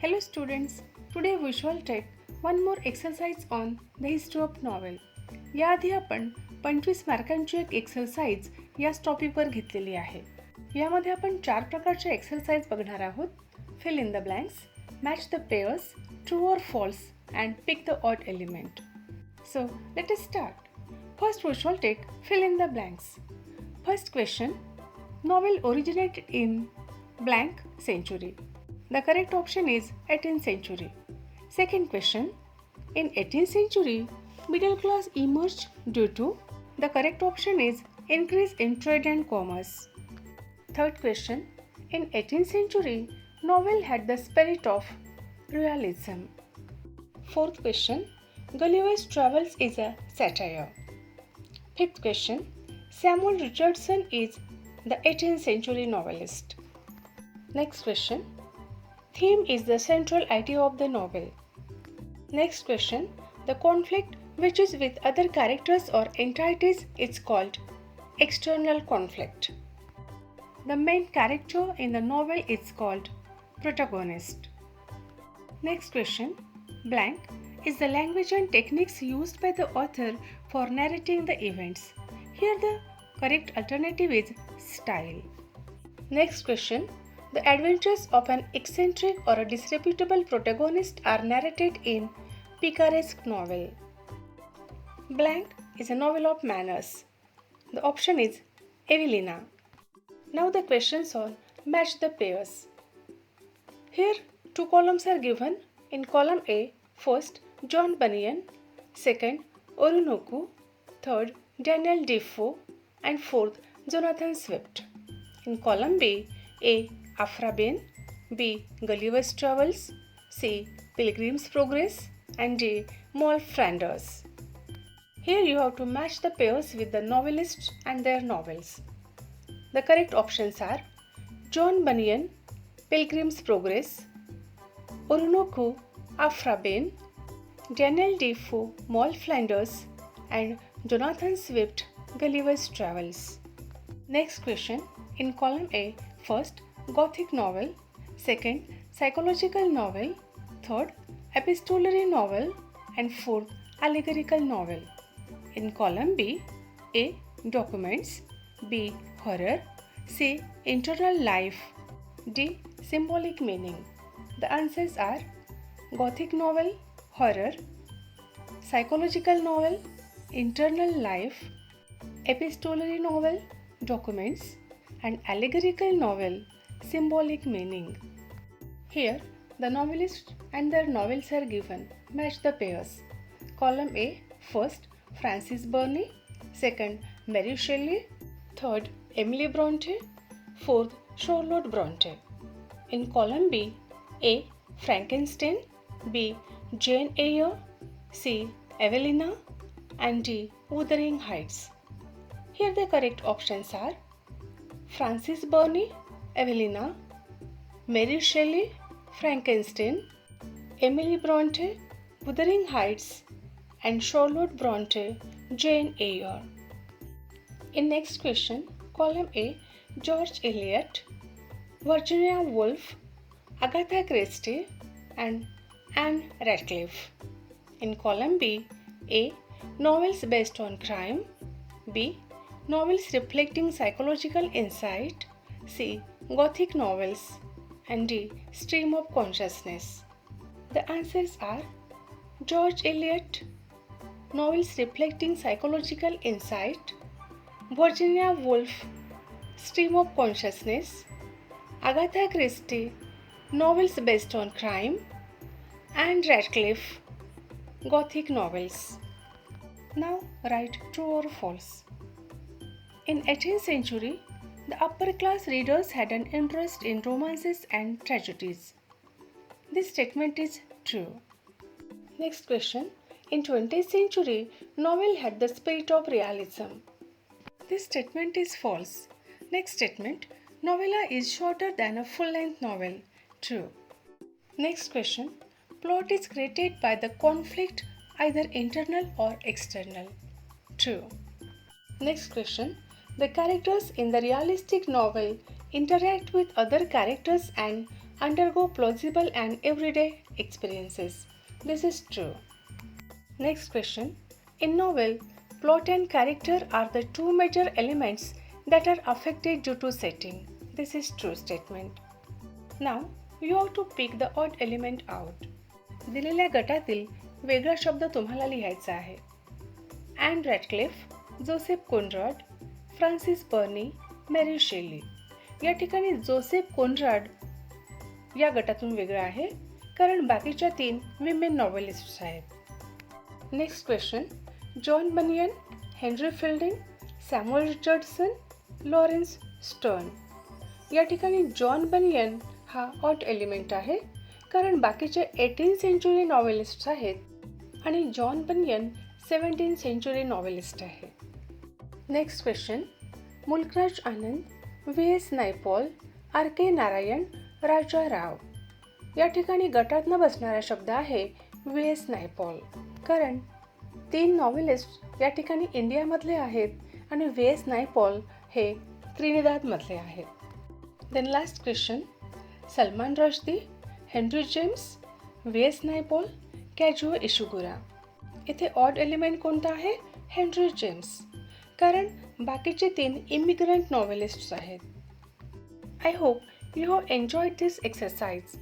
Hello students, today we shall take one more exercise on the history of novel. याआधी आपण 25 मार्कांची एक exercise याच टॉपिकवर घेतलेली आहे. यामध्ये आपण 4 प्रकारचे एक्सरसाइज बघणार आहोत. Fill in the blanks, match the pairs, true और false and pick the odd element. So let us start. First we shall take fill in the blanks. First question, novel originated in blank century. The correct option is 18th century. Second question, in 18th century, middle class emerged due to. The correct option is increase in trade and commerce. Third question, in 18th century, novel had the spirit of realism. Fourth question, Gulliver's Travels is a satire. Fifth question, Samuel Richardson is the 18th century novelist. Next question, theme is the central idea of the novel. Next question, the conflict which is with other characters or entities is called external conflict. The main character in the novel is called protagonist. Next question, blank is the language and techniques used by the author for narrating the events. Here the correct alternative is style. Next question, the adventures of an eccentric or a disreputable protagonist are narrated in picaresque novel. Blank is a novel of manners. The option is Evelina. Now the questions on match the pairs. Here two columns are given. In column A, first John Bunyan, second Orinoco, third Daniel Defoe, and fourth Jonathan Swift. In column B, A. Aphra Behn, B. Gulliver's Travels, C. Pilgrim's Progress, and D. Moll Flanders. Here you have to match the pairs with the novelists and their novels. The correct options are John Bunyan, Pilgrim's Progress, Orinoco, Aphra Behn, Daniel Defoe, Moll Flanders, and Jonathan Swift, Gulliver's Travels. Next question, in column A, first Gothic novel, second psychological novel, third epistolary novel, and fourth allegorical novel. In column B, A. Documents, B. Horror, C. Internal life, D. Symbolic meaning. The answers are Gothic novel, horror, psychological novel, internal life, epistolary novel, documents, and allegorical novel, symbolic meaning. Here, the novelists and their novels are given. Match the pairs. Column A, first Frances Burney, second Mary Shelley, third Emily Bronte, fourth Charlotte Bronte. In column B, A. Frankenstein, B. Jane Eyre, C. Evelina, and D. Wuthering Heights. Here the correct options are Frances Burney, Evelina, Mary Shelley, Frankenstein, Emily Bronte, Wuthering Heights, and Charlotte Bronte, Jane Eyre. In next question, column A, George Eliot, Virginia Woolf, Agatha Christie, and Anne Radcliffe. In column B, A. Novels based on crime, B. Novels reflecting psychological insight, C. Gothic novels, and D. Stream of consciousness. The answers are George Eliot, novels reflecting psychological insight, Virginia Woolf, Stream of consciousness, Agatha Christie, novels based on crime, and Radcliffe, Gothic novels. Now write true or false. In 18th century, the upper class readers had an interest in romances and tragedies. This statement is true. Next question. In 20th century, novel had the spirit of realism. This statement is false. Next statement. Novella is shorter than a full-length novel. True. Next question. Plot is created by the conflict either internal or external. True. Next question. The characters in the realistic novel interact with other characters and undergo plausible and everyday experiences. This is true. Next question. In novel, plot and character are the two major elements that are affected due to setting. This is true statement. Now, you have to pick the odd element out. दिलेल्या गटातील वेगळा शब्द तुम्हाला लिहायचा आहे. Ann Radcliffe, Joseph Conrad, Frances Burney, Mary Shelley. या ठिकाणी Joseph Conrad या गटातून वेगळा आहे कारण बाकीच्या 3 विमेन नॉवेलिस्ट्स आहेत. Next question. John Bunyan, Henry Fielding, Samuel Richardson, Laurence Sterne. या ठिकाणी जॉन बनियन हा ऑड एलिमेंट आहे कारण बाकीचे 18th सेंचुरी नॉवेलिस्ट आहेत आणि John Bunyan 17th century novelist आहे. Next question. Mulk Raj Anand, V.S. Naipaul, R.K. Narayan, Raja Rao. या ठिकाणी गटात न बसणारा शब्द आहे V.S. नायपॉल कारण 3 नॉवेलिस्ट या ठिकाणी इंडियामधले आहेत आणि V.S. नायपॉल हे त्रिनिदादमधले आहेत. Then last question. Salman Rushdie, Henry James, V.S. Naipaul, Kazuo Ishiguro. इथे ऑड एलिमेंट कोणता आहे? हेनरी जेम्स कारण बाकीचे 3 इमिग्रंट नॉवेलिस्ट्स आहेत. I hope you have enjoyed this exercise.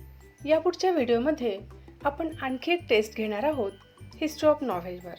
या पुढच्या व्हिडिओमध्ये आपण आणखी एक टेस्ट घेणार आहोत हिस्ट्री ऑफ नॉव्हेलवर.